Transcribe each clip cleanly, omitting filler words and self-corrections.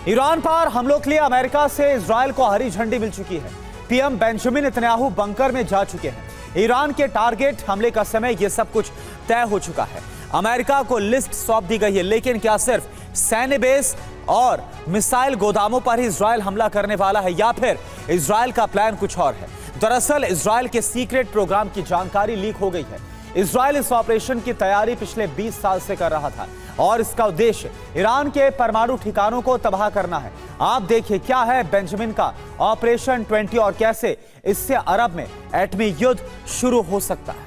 Iran पर हमलों के लिए अमेरिका से इजरायल को हरी झंडी मिल चुकी है। पीएम बेंजामिन नेतन्याहू बंकर में जा चुके हैं। ईरान के टारगेट, हमले का समय, यह सब कुछ तय हो चुका है। अमेरिका को लिस्ट सौंप दी गई है, लेकिन क्या सिर्फ सैन्य बेस और मिसाइल गोदामों पर ही इजरायल हमला करने वाला है या फिर इजरायल का प्लान कुछ और है? दरअसल इजरायल के सीक्रेट प्रोग्राम की जानकारी लीक हो गई है। इजरायल इस ऑपरेशन की तैयारी पिछले 20 साल से कर रहा था और इसका उद्देश्य ईरान के परमाणु ठिकानों को तबाह करना है। आप देखिए क्या है बेंजामिन का ऑपरेशन 20 और कैसे इससे अरब में एटमी युद्ध शुरू हो सकता है।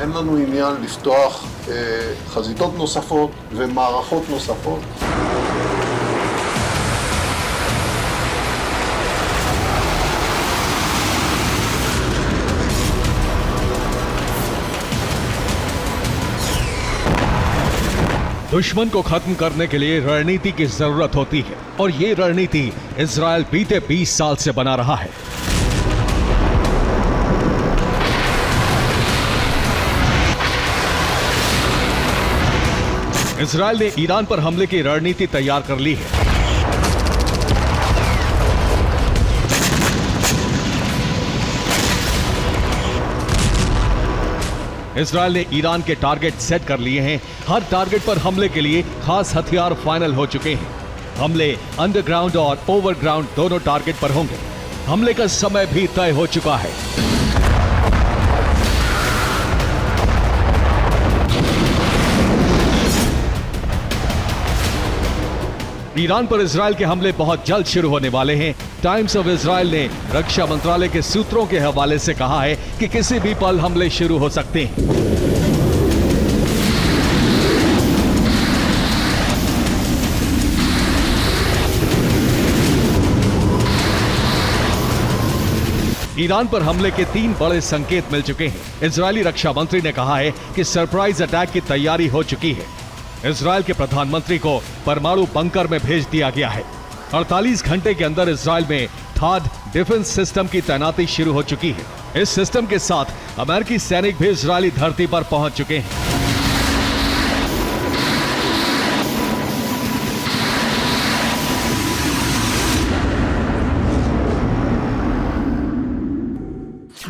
אין לנו עניין לפתוח חזיתות נוספות ומערכות נוספות. दुश्मन को खत्म करने के लिए रणनीति की जरूरत होती है और ये रणनीति इजरायल बीते 20 साल से बना रहा है। इजरायल ने ईरान पर हमले की रणनीति तैयार कर ली है। इजरायल ने ईरान के टारगेट सेट कर लिए हैं। हर टारगेट पर हमले के लिए खास हथियार फाइनल हो चुके हैं। हमले अंडरग्राउंड और ओवरग्राउंड दोनों टारगेट पर होंगे। हमले का समय भी तय हो चुका है। ईरान पर इजरायल के हमले बहुत जल्द शुरू होने वाले हैं। टाइम्स ऑफ इजरायल ने रक्षा मंत्रालय के सूत्रों के हवाले से कहा है कि किसी भी पल हमले शुरू हो सकते हैं। ईरान पर हमले के 3 बड़े संकेत मिल चुके हैं। इजरायली रक्षा मंत्री ने कहा है कि सरप्राइज अटैक की तैयारी हो चुकी है। इजरायल के प्रधानमंत्री को परमाणु बंकर में भेज दिया गया है। 48 घंटे के अंदर इजरायल में THAAD डिफेंस सिस्टम की तैनाती शुरू हो चुकी है। इस सिस्टम के साथ अमेरिकी सैनिक भी इजरायली धरती पर पहुंच चुके हैं।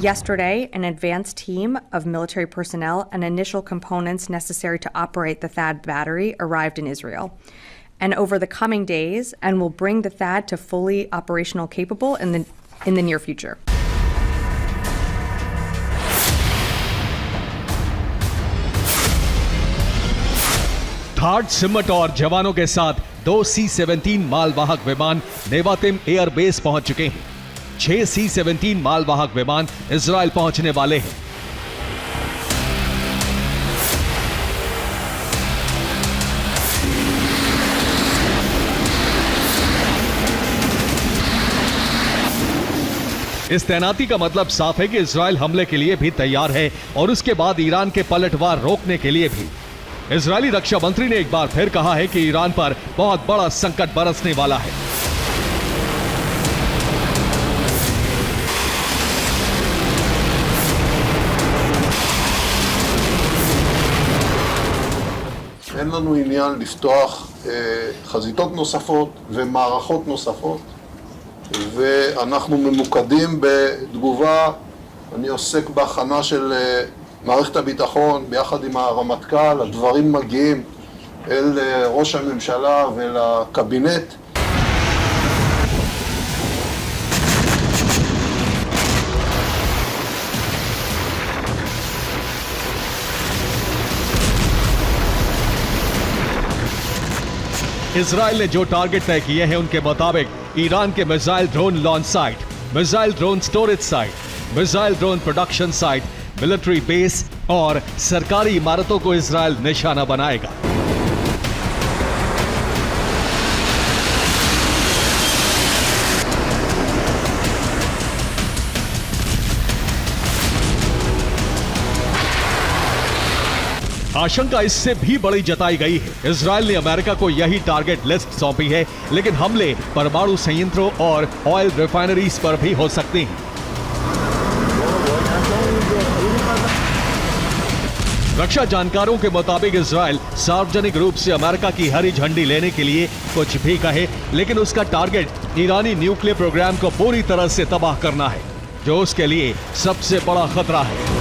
Yesterday, an advanced team of military personnel and initial components necessary to operate the THAAD battery arrived in Israel. And over the coming days, and will bring the THAAD to fully operational capable in the near future. THAAD सिमट और जवानों के साथ 2 C-17 मालवाहक विमान Nevatim airbase पहुंच चुके हैं। 6 C-17 मालवाहक विमान इजरायल पहुंचने वाले हैं। इस तैनाती का मतलब साफ है कि इजरायल हमले के लिए भी तैयार है और उसके बाद ईरान के पलटवार रोकने के लिए भी। इजरायली रक्षा मंत्री ने एक बार फिर कहा है कि ईरान पर बहुत बड़ा संकट बरसने वाला है। אין לנו עניין לפתוח חזיתות נוספות ומערכות נוספות, ואנחנו ממוקדים בתגובה. אני עוסק בהכנה של מערכת הביטחון ביחד עם הרמטכ"ל. הדברים מגיעים אל ראש הממשלה ולקבינט. इजरायल ने जो टारगेट तय किए हैं उनके मुताबिक ईरान के missile drone launch site, missile drone storage site, missile drone production site, military base और सरकारी इमारतों को इजरायल निशाना बनाएगा। आशंका इससे भी बड़ी जताई गई है। इजराइल ने अमेरिका को यही टारगेट लिस्ट सौंपी है, लेकिन हमले परमाणु संयंत्रों और ऑयल रिफाइनरीज पर भी हो सकते हैं। रक्षा जानकारों के मुताबिक इजराइल सार्वजनिक रूप से अमेरिका की हरी झंडी लेने के लिए कुछ भी कहे, लेकिन उसका टारगेट ईरानी न्यूक्लियर प्रोग्राम को पूरी तरह से तबाह करना है, जो उसके लिए सबसे बड़ा खतरा है।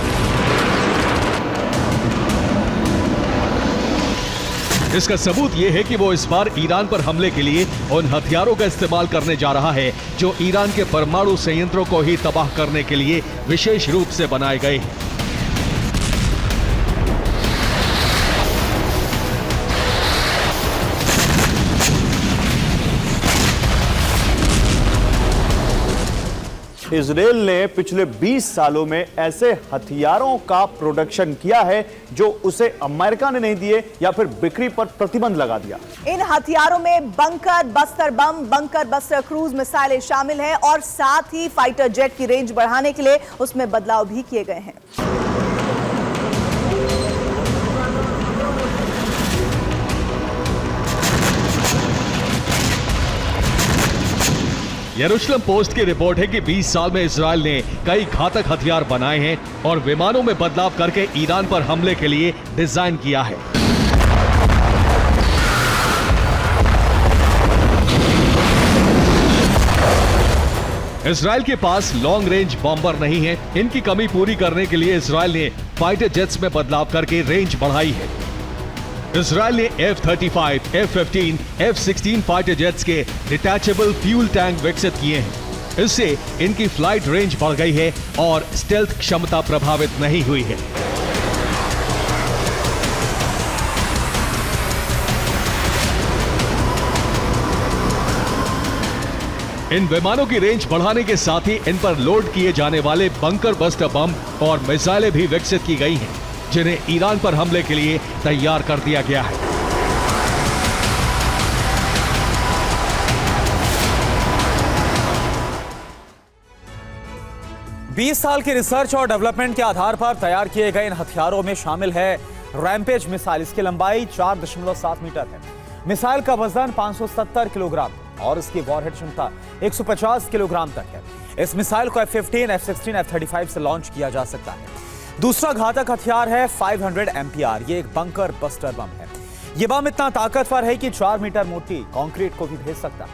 इसका सबूत यह है कि वो इस बार ईरान पर हमले के लिए उन हथियारों का इस्तेमाल करने जा रहा है जो ईरान के परमाणु संयंत्रों को ही तबाह करने के लिए विशेष रूप से बनाए गए हैं। इजराइल ने पिछले 20 सालों में ऐसे हथियारों का प्रोडक्शन किया है जो उसे अमेरिका ने नहीं दिए या फिर बिक्री पर प्रतिबंध लगा दिया। इन हथियारों में bunker buster bomb, bunker buster cruise मिसाइलें शामिल हैं और साथ ही फाइटर जेट की रेंज बढ़ाने के लिए उसमें बदलाव भी किए गए हैं। यरूशलेम पोस्ट की रिपोर्ट है कि 20 साल में इजराइल ने कई घातक हथियार बनाए हैं और विमानों में बदलाव करके ईरान पर हमले के लिए डिजाइन किया है। इजराइल के पास लॉन्ग रेंज बॉम्बर नहीं है। इनकी कमी पूरी करने के लिए इजराइल ने फाइटर जेट्स में बदलाव करके रेंज बढ़ाई है। इजराइल ने F-35, F-15, F-16 fighter jets के डिटैचेबल फ्यूल टैंक विकसित किए हैं। इससे इनकी फ्लाइट रेंज बढ़ गई है और स्टेल्थ क्षमता प्रभावित नहीं हुई है। इन विमानों की रेंज बढ़ाने के साथ ही इन पर लोड किए जाने वाले बंकर बस्टर बम और मिसाइलें भी विकसित की गई हैं, जिन्हें ईरान पर हमले के लिए तैयार कर दिया गया है। बीस साल की रिसर्च और डेवलपमेंट के आधार पर तैयार किए गए इन हथियारों में शामिल है रैम्पेज मिसाइल। इसकी लंबाई 4.7 मीटर है। मिसाइल का वजन 570 किलोग्राम और इसकी वॉरहेड क्षमता 150 किलोग्राम तक है। इस मिसाइल को F-15, F-16, F-35 से लॉन्च किया जा सकता है। दूसरा घातक हथियार है 500 MPR। ये एक बंकर बस्टर बम है। ये बम इतना ताकतवर है कि 4 मीटर मोटी कंक्रीट को भी भेज सकता है।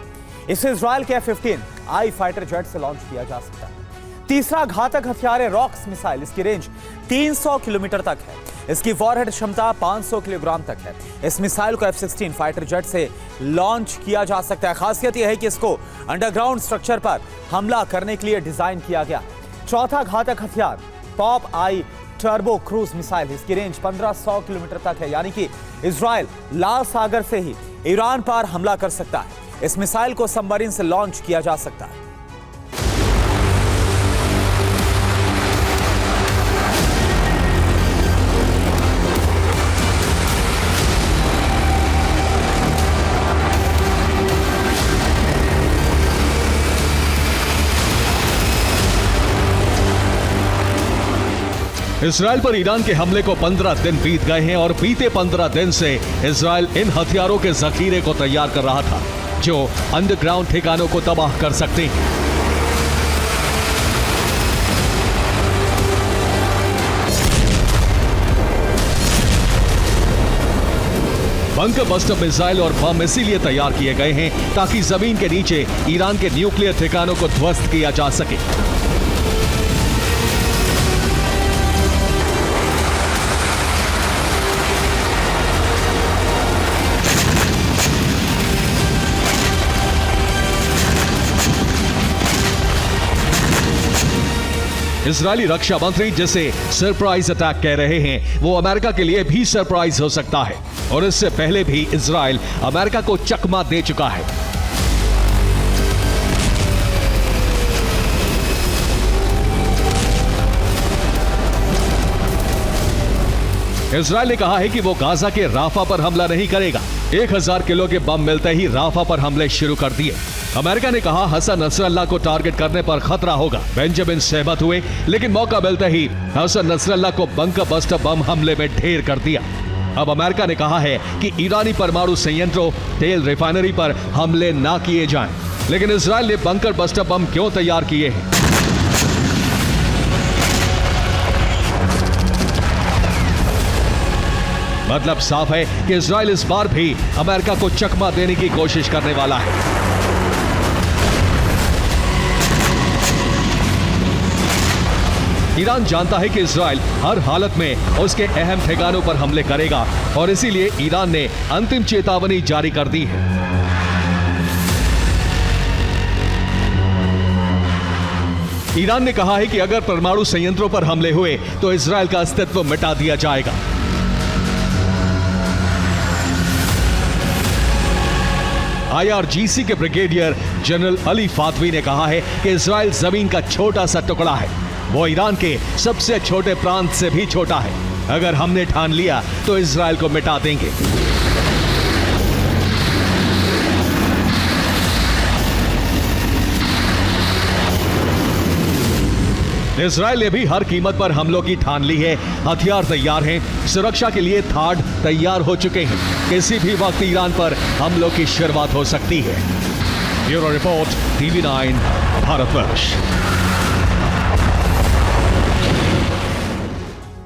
इसे इजराइल के F-15I फाइटर जेट से लॉन्च किया जा सकता है। तीसरा घातक हथियार है रॉक्स मिसाइल। इसकी रेंज 300 किलोमीटर तक है। इसकी वॉरहेड क्षमता 500 किलोग्राम तक है। इस मिसाइल को F-16 फाइटर जेट से लॉन्च किया जा सकता है। खासियत यह है कि इसको अंडरग्राउंड स्ट्रक्चर पर हमला करने के लिए डिजाइन किया गया। चौथा घातक हथियार पॉप आई टर्बो क्रूज मिसाइल। इसकी रेंज 1500 किलोमीटर तक है, यानी कि इजराइल लाल सागर से ही ईरान पर हमला कर सकता है। इस मिसाइल को सबमरीन से लॉन्च किया जा सकता है। इजराइल पर ईरान के हमले को 15 दिन बीत गए हैं और बीते 15 दिन से इजराइल इन हथियारों के जखीरे को तैयार कर रहा था जो अंडरग्राउंड ठिकानों को तबाह कर सकते हैं। बंकर बस्टर मिसाइल और बम इसीलिए तैयार किए गए हैं ताकि जमीन के नीचे ईरान के न्यूक्लियर ठिकानों को ध्वस्त किया जा सके। इजरायली रक्षा मंत्री जिसे सरप्राइज अटैक कह रहे हैं, वो अमेरिका के लिए भी सरप्राइज हो सकता है और इससे पहले भी इजराइल अमेरिका को चकमा दे चुका है। इजराइल ने कहा है कि वो गाजा के राफा पर हमला नहीं करेगा। 1000 किलो के बम मिलते ही राफा पर हमले शुरू कर दिए। अमेरिका ने कहा हसन नसरल्लाह को टारगेट करने पर खतरा होगा। बेंजामिन सहमत हुए, लेकिन मौका मिलते ही हसन नसरल्लाह को बंकर बस्टर बम हमले में ढेर कर दिया। अब अमेरिका ने कहा है कि ईरानी परमाणु संयंत्रों, तेल रिफाइनरी पर हमले ना किए जाएं। लेकिन इजराइल ने बंकर बस्टर बम क्यों तैयार किए हैं? मतलब साफ है कि इजराइल इस बार भी अमेरिका को चकमा देने की कोशिश करने वाला है। ईरान जानता है कि इजराइल हर हालत में उसके अहम ठिकानों पर हमले करेगा और इसीलिए ईरान ने अंतिम चेतावनी जारी कर दी है। ईरान ने कहा है कि अगर परमाणु संयंत्रों पर हमले हुए तो इजराइल का अस्तित्व मिटा दिया जाएगा। IRGC के ब्रिगेडियर जनरल अली फातवी ने कहा है कि इजराइल जमीन का छोटा सा टुकड़ा है, वो ईरान के सबसे छोटे प्रांत से भी छोटा है। अगर हमने ठान लिया तो इजराइल को मिटा देंगे। इजराइल ने भी हर कीमत पर हमलों की ठान ली है। हथियार तैयार हैं, सुरक्षा के लिए थाड तैयार हो चुके हैं। किसी भी वक्त ईरान पर हमलों की शुरुआत हो सकती है। Bureau report, TV9, Bharatvarsh.